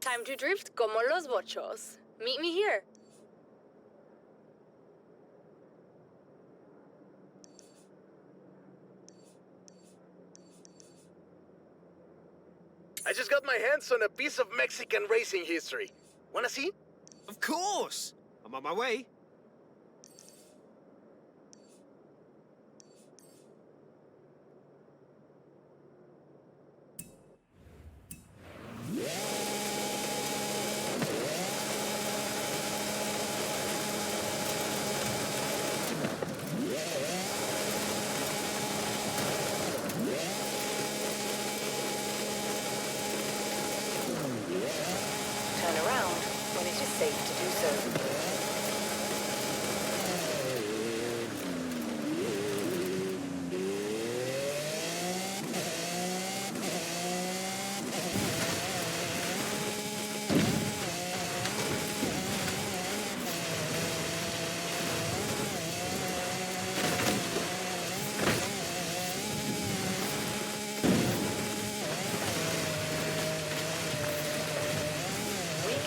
Time to drift como los bochos. Meet me here. I just got my hands on a piece of Mexican racing history. Wanna see? Of course! I'm on my way. Turn around when it is safe to do so.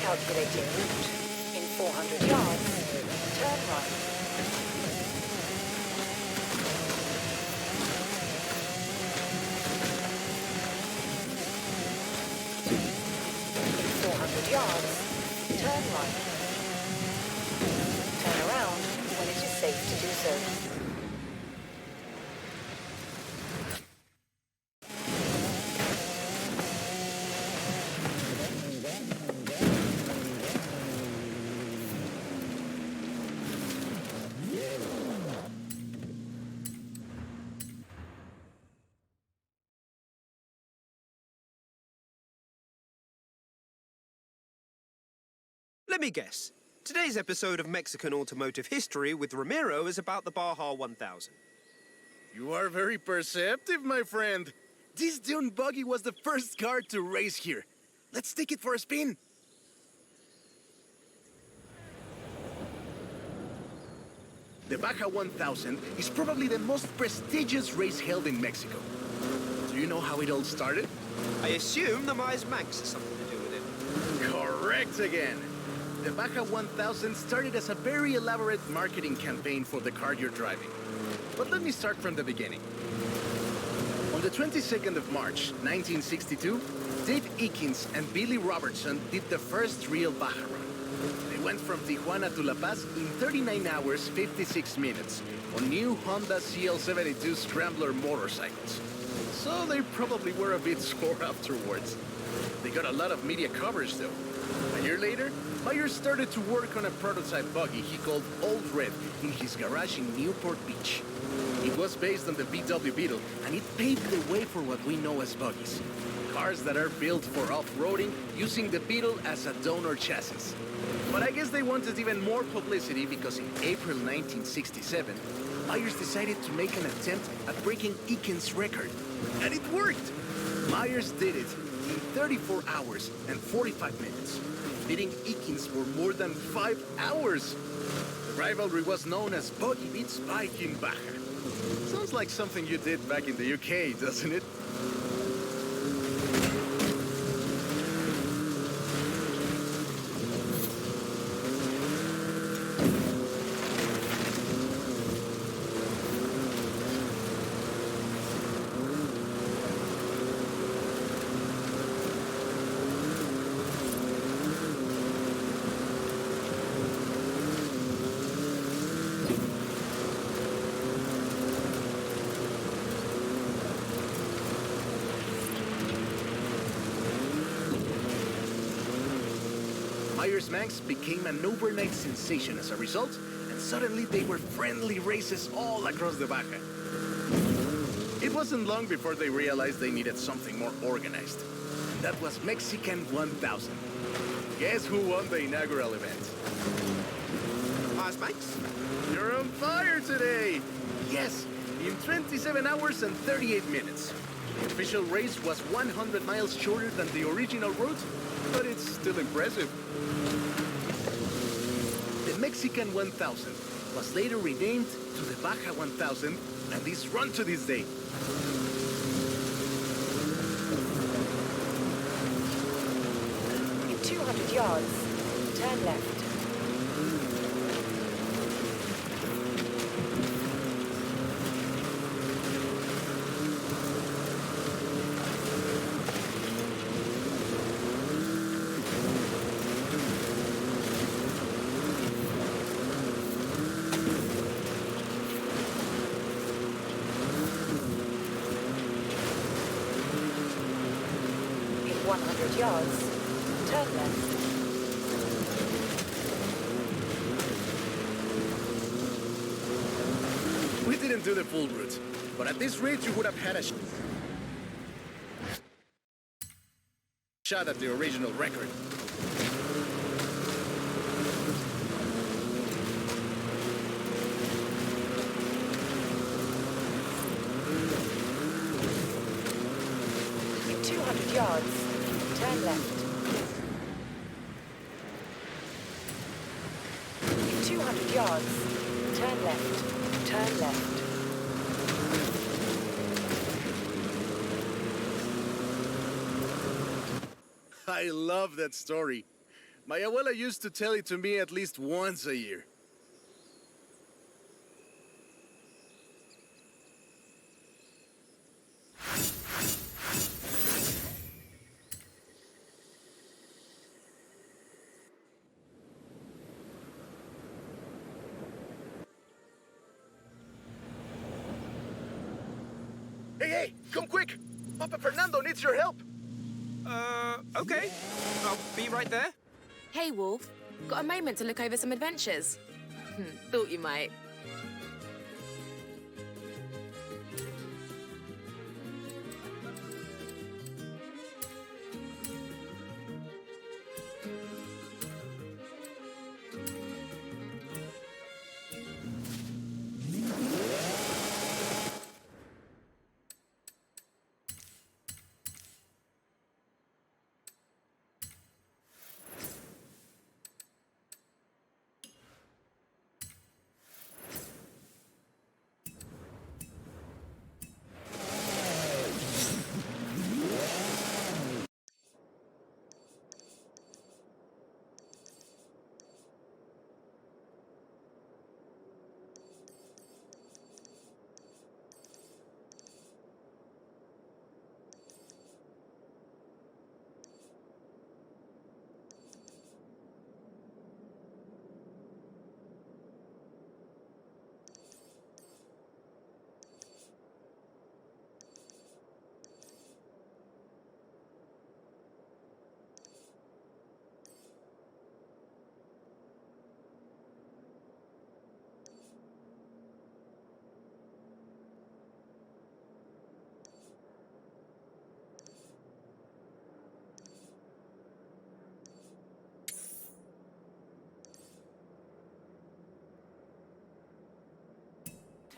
Calculating route. In 400 yards, turn right. In 400 yards, turn right. Turn around when it is safe to do so. Let me guess. Today's episode of Mexican Automotive History with Ramiro is about the Baja 1000. You are very perceptive, my friend. This dune buggy was the first car to race here. Let's take it for a spin. The Baja 1000 is probably the most prestigious race held in Mexico. Do you know how it all started? I assume the Myers Manx has something to do with it. Correct again. The Baja 1000 started as a very elaborate marketing campaign for the car you're driving. But let me start from the beginning. On the 22nd of March, 1962, Dave Eakins and Billy Robertson did the first real Baja run. They went from Tijuana to La Paz in 39 hours, 56 minutes on new Honda CL72 Scrambler motorcycles. So they probably were a bit sore afterwards. They got a lot of media coverage though. A year later, Myers started to work on a prototype buggy he called Old Red in his garage in Newport Beach. It was based on the VW Beetle, and it paved the way for what we know as buggies. Cars that are built for off-roading using the Beetle as a donor chassis. But I guess they wanted even more publicity because in April 1967, Myers decided to make an attempt at breaking Eakins' record. And it worked! Myers did it in 34 hours and 45 minutes, beating Eakins for more than 5 hours. The rivalry was known as Buggy Beats Bike in Baja. Sounds like something you did back in the UK, doesn't it? Myers Manx became an overnight sensation as a result, and suddenly they were friendly races all across the Baja. It wasn't long before they realized they needed something more organized. And that was Mexican 1000. Guess who won the inaugural event? Myers Manx? You're on fire today! Yes, in 27 hours and 38 minutes. The official race was 100 miles shorter than the original route, but it's still impressive. The Mexican 1000 was later renamed to the Baja 1000 and is run to this day. In 2 200 yards. Turn left. In 100 yards, turn left. We didn't do the full route, but at this rate you would have had a shot at the original record. In 200 yards, turn left. In 200 yards, turn left. Turn left. I love that story. My abuela used to tell it to me at least once a year. Hey, come quick! Papa Fernando needs your help! Okay. I'll be right there. Hey, Wolf. Got a moment to look over some adventures? Thought you might.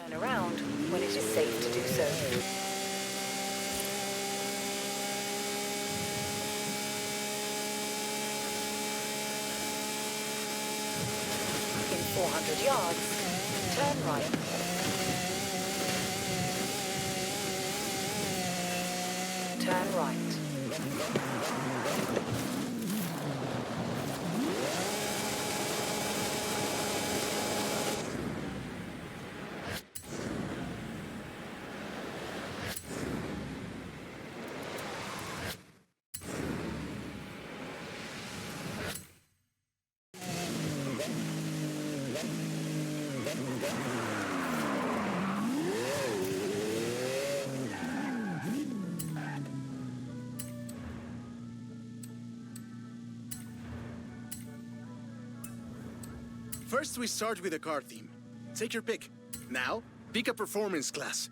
Turn around when it is safe to do so. In 400 yards, turn right. Turn right. First, we start with the car theme. Take your pick. Now, pick a performance class.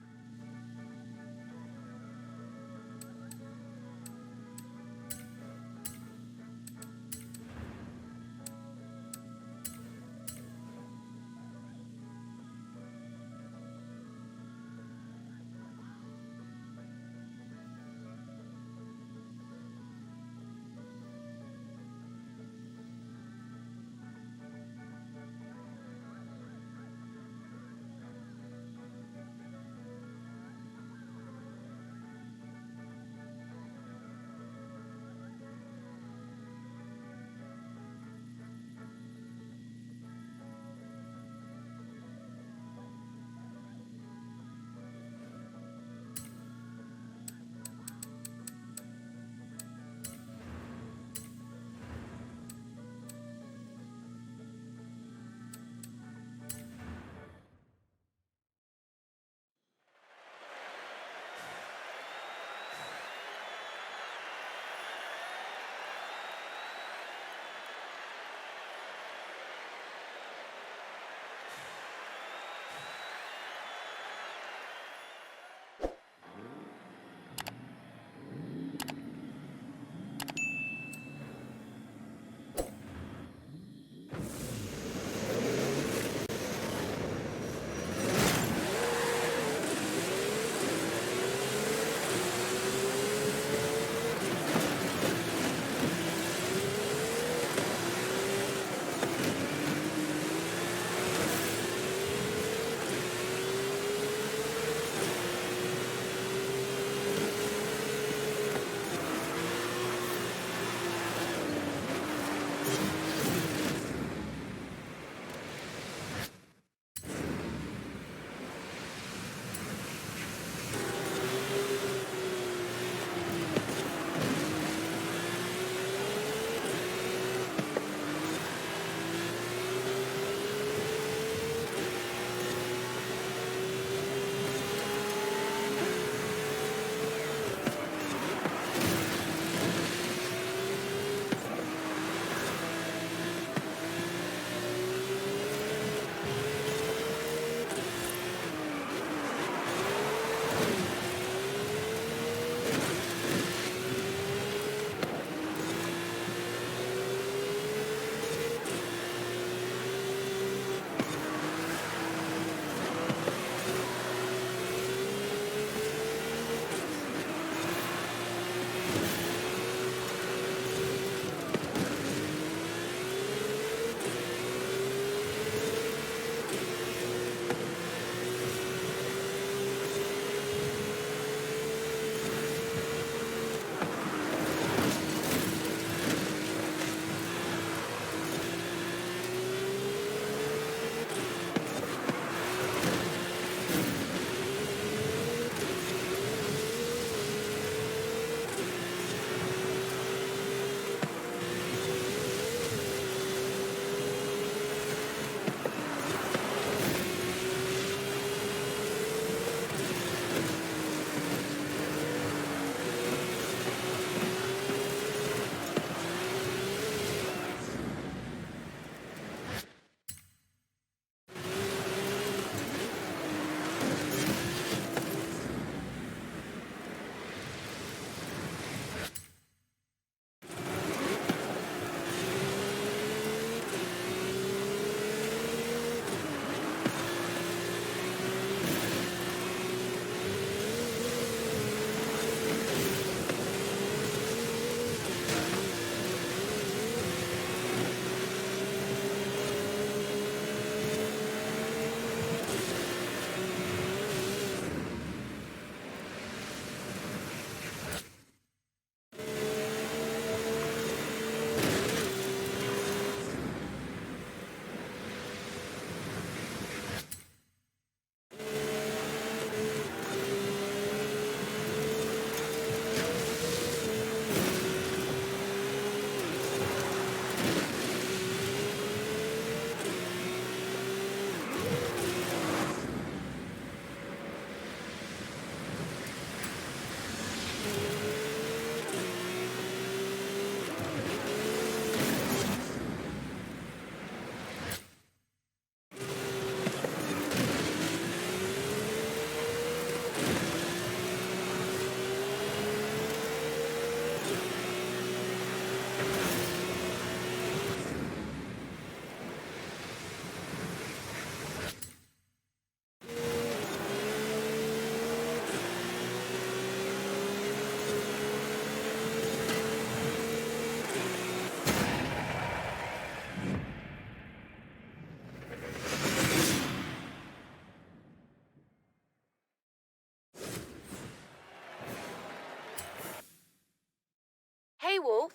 Hey, Wolf.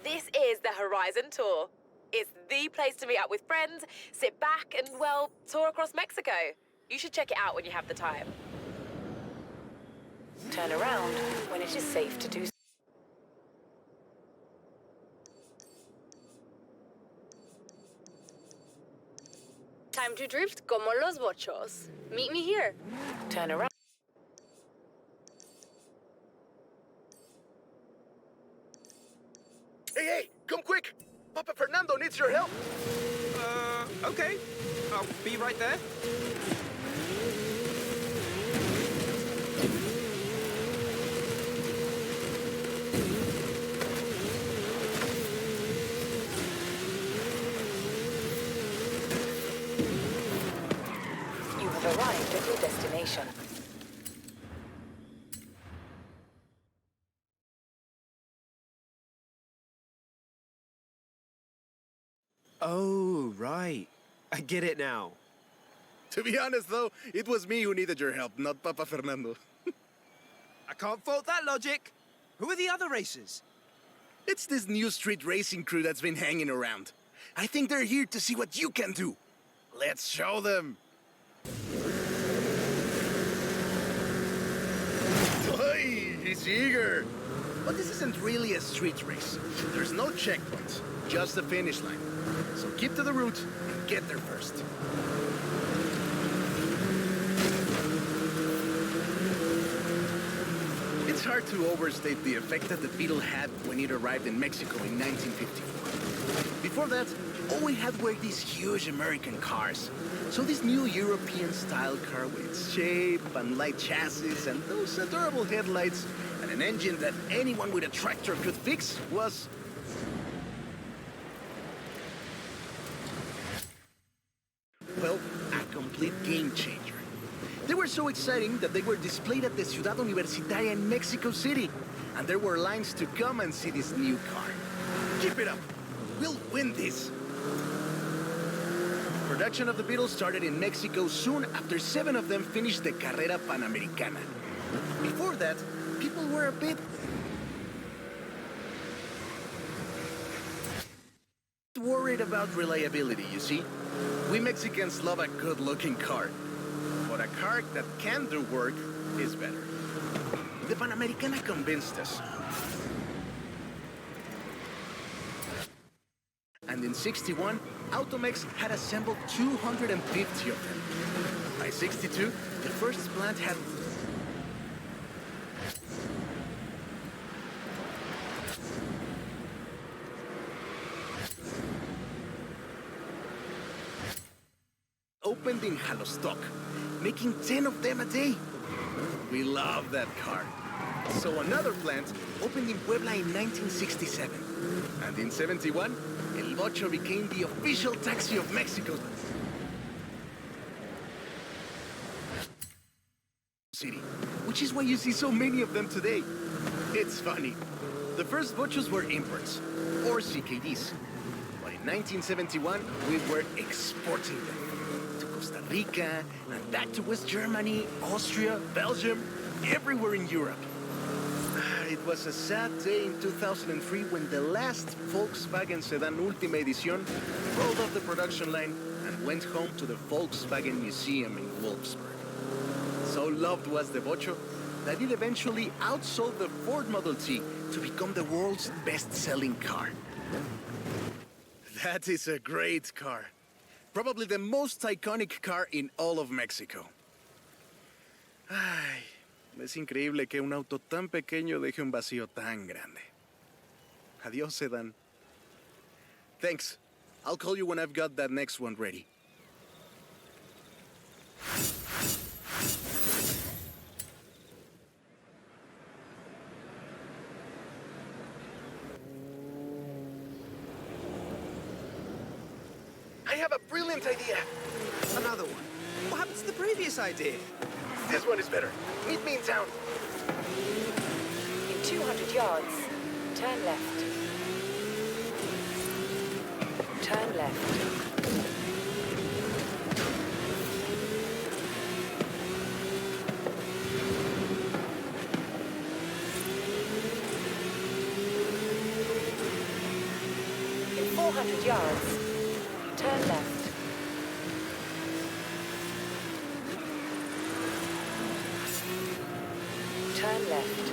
This is the Horizon Tour. It's the place to meet up with friends, sit back and, well, tour across Mexico. You should check it out when you have the time. Turn around when it is safe to do so. Time to drift como los bochos. Meet me here. Turn around. Hey, come quick! Papa Fernando needs your help! Okay. I'll be right there. You have arrived at your destination. Oh, right. I get it now. To be honest, though, it was me who needed your help, not Papa Fernando. I can't fault that logic. Who are the other racers? It's this new street racing crew that's been hanging around. I think they're here to see what you can do. Let's show them. Hey, he's eager. But this isn't really a street race. There's no checkpoints, just the finish line. So keep to the route and get there first. It's hard to overstate the effect that the Beetle had when it arrived in Mexico in 1954. Before that, all we had were these huge American cars. So this new European-style car with its shape and light chassis and those adorable headlights and an engine that anyone with a tractor could fix was... well, a complete game changer. They were so exciting that they were displayed at the Ciudad Universitaria in Mexico City. And there were lines to come and see this new car. Keep it up. We'll win this. Production of the Beetle started in Mexico soon after 7 of them finished the Carrera Panamericana. Before that, people were a bit worried about reliability, you see. We Mexicans love a good-looking car. But a car that can do work is better. The Panamericana convinced us. And in '61, Automex had assembled 250 of them. By '62, the first plant had opened in Jalostoc, making 10 of them a day. We love that car. So another plant opened in Puebla in 1967. And in '71, El Bocho became the official taxi of Mexico City, which is why you see so many of them today. It's funny. The first Bochos were imports, or CKDs. But in 1971, we were exporting them to Costa Rica, and back to West Germany, Austria, Belgium, everywhere in Europe. It was a sad day in 2003 when the last Volkswagen sedan Última Edición rolled off the production line and went home to the Volkswagen Museum in Wolfsburg. So loved was the Bocho that it eventually outsold the Ford Model T to become the world's best-selling car. That is a great car. Probably the most iconic car in all of Mexico. Ay, es increíble que un auto tan pequeño deje un vacío tan grande. Adiós, sedan. Thanks. I'll call you when I've got that next one ready. I have a brilliant idea. Another one. What happened to the previous idea? This one is better. Meet me in town. In 200 yards, turn left. Turn left. In 400 yards, turn left. Turn left.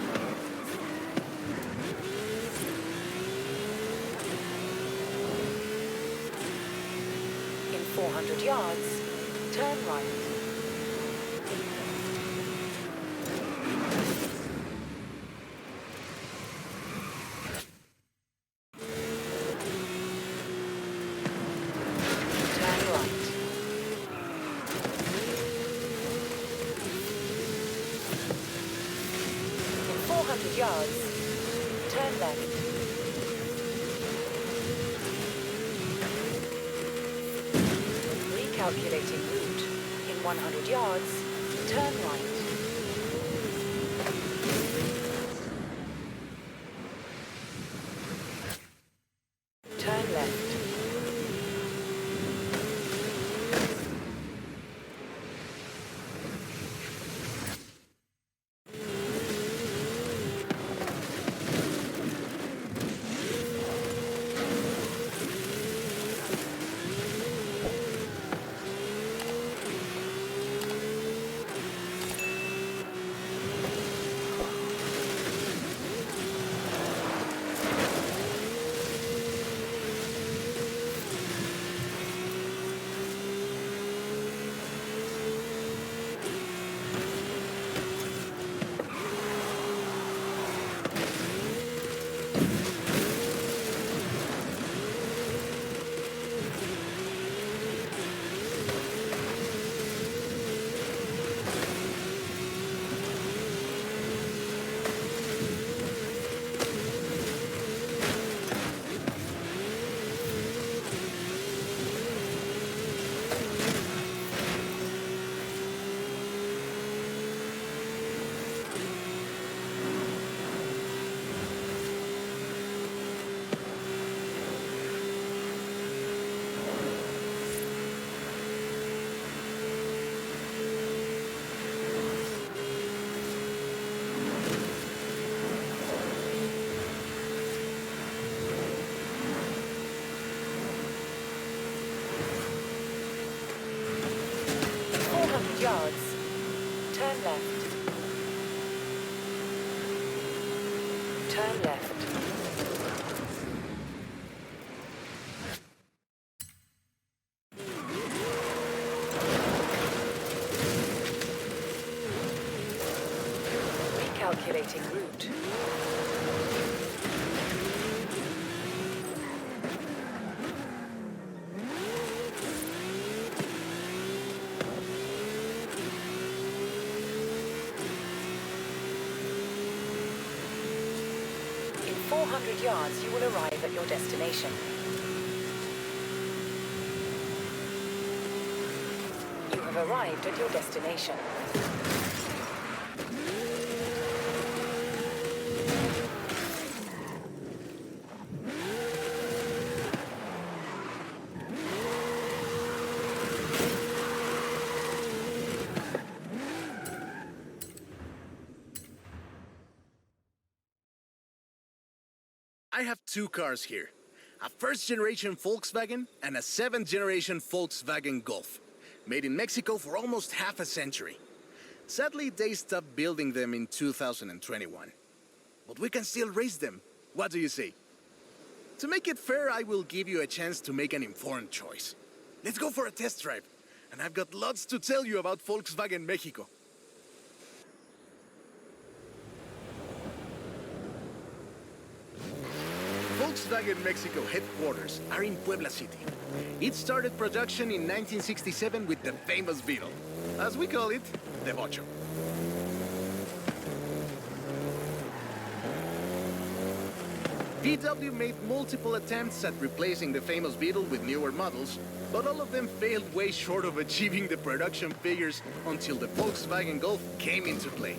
In 400 yards, turn right. Turn right. In 400 yards, turn left. Recalculating route. In 100 yards, turn right. Turn left. yards. Turn left. Turn left. Recalculating route. In 400 yards, you will arrive at your destination. You have arrived at your destination. I have two cars here. A first-generation Volkswagen and a seventh-generation Volkswagen Golf. Made in Mexico for almost half a century. Sadly, they stopped building them in 2021. But we can still race them. What do you say? To make it fair, I will give you a chance to make an informed choice. Let's go for a test drive. And I've got lots to tell you about Volkswagen Mexico. Volkswagen Mexico headquarters are in Puebla City. It started production in 1967 with the famous Beetle. As we call it, the Ocho. VW made multiple attempts at replacing the famous Beetle with newer models, but all of them failed way short of achieving the production figures until the Volkswagen Golf came into play.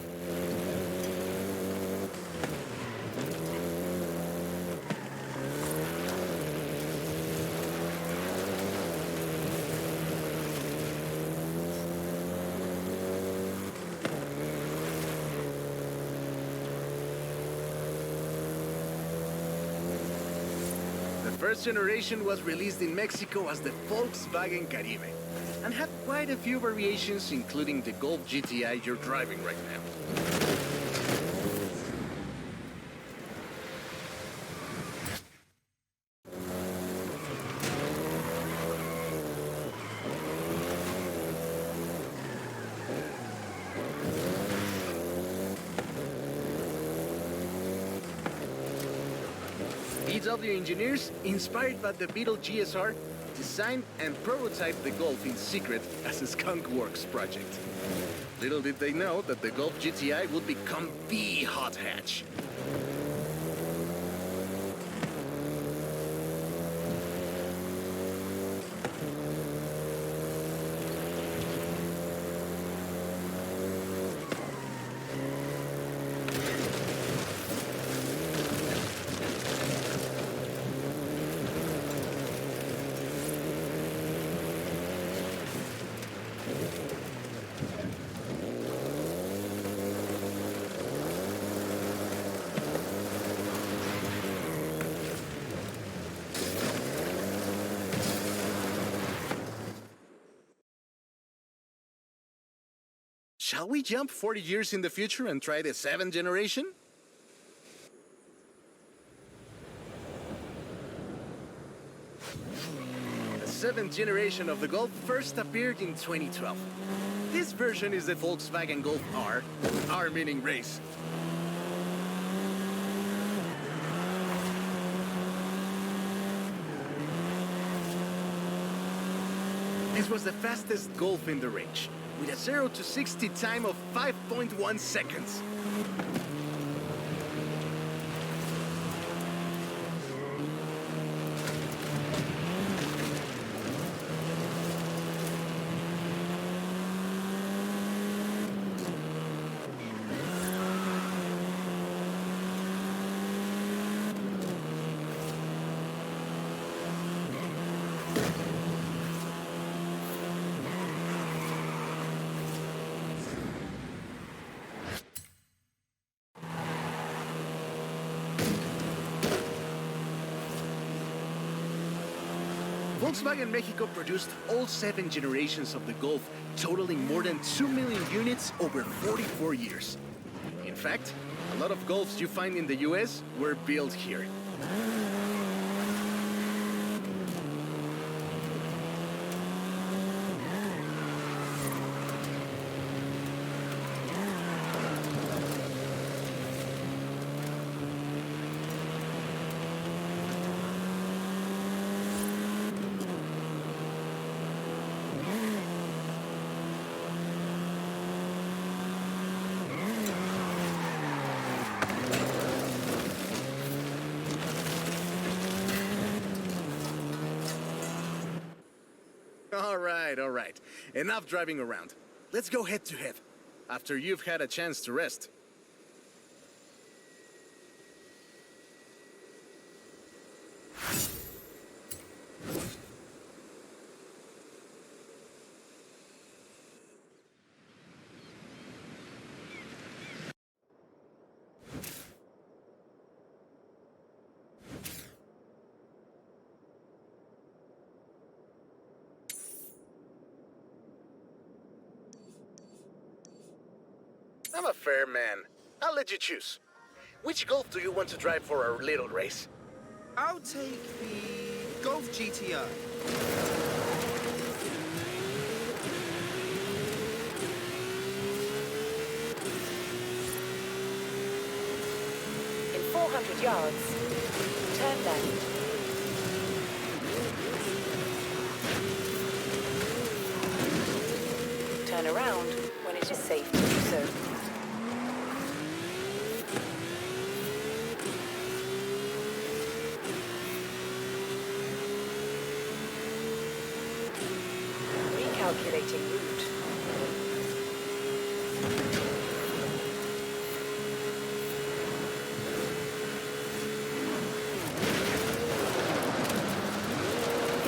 The first generation was released in Mexico as the Volkswagen Caribe and had quite a few variations, including the Golf GTI you're driving right now. VW engineers, inspired by the Beetle GSR, designed and prototyped the Golf in secret as a Skunk Works project. Little did they know that the Golf GTI would become the hot hatch. Shall we jump 40 years in the future and try the 7th generation? The 7th generation of the Golf first appeared in 2012. This version is the Volkswagen Golf R, R meaning race. This was the fastest Golf in the range, with a 0 to 60 time of 5.1 seconds. Volkswagen Mexico produced all 7 generations of the Golf, totaling more than 2 million units over 44 years. In fact, a lot of Golfs you find in the US were built here. All right. Enough driving around. Let's go head to head, after you've had a chance to rest. I'm a fair man. I'll let you choose. Which Golf do you want to drive for our little race? I'll take the Golf GTO. In 400 yards, turn left. Turn around when it is safe to do so. Recalculating route.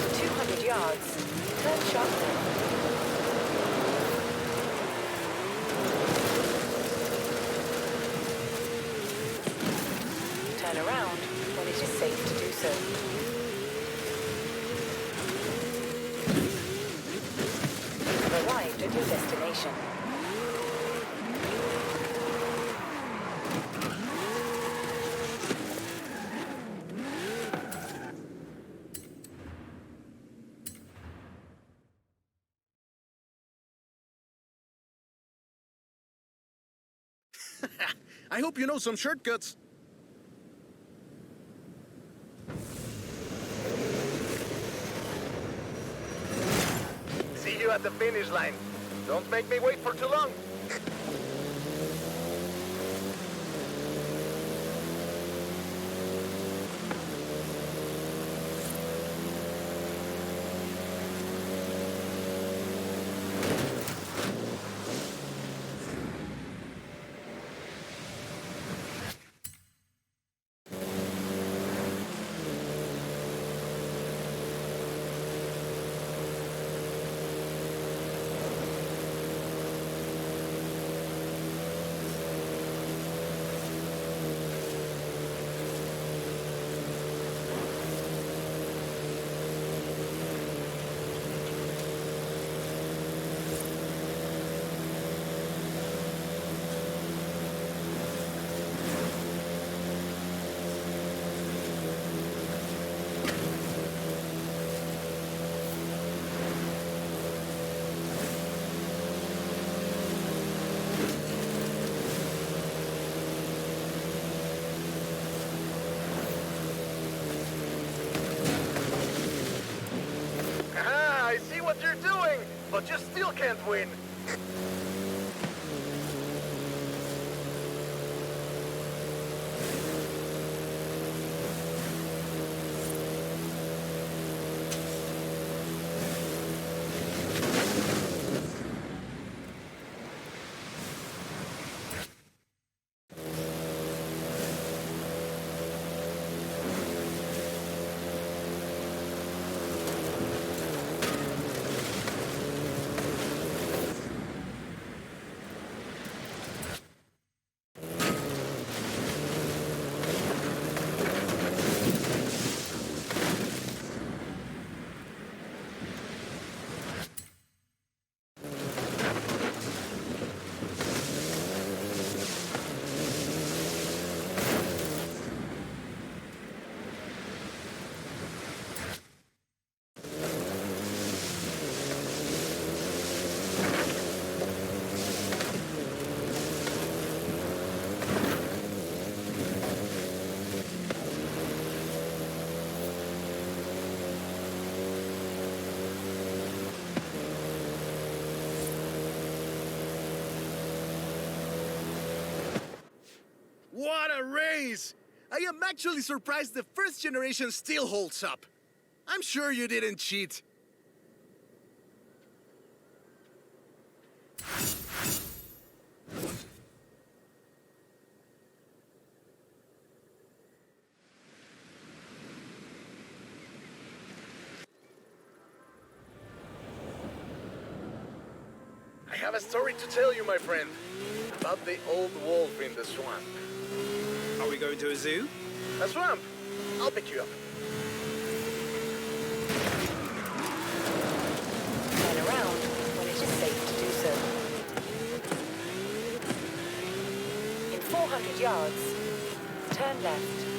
In 200 yards, turn sharp left. Turn around when it is safe to do so. You have arrived at your destination. I hope you know some shortcuts. See you at the finish line. Don't make me wait for too long. I see what you're doing, but you still can't win. a race! I am actually surprised the first generation still holds up. I'm sure you didn't cheat. I have a story to tell you, my friend, about the old wolf in the swamp. Are we going to a zoo? A swamp? I'll pick you up. Turn around when it is safe to do so. In 400 yards, turn left.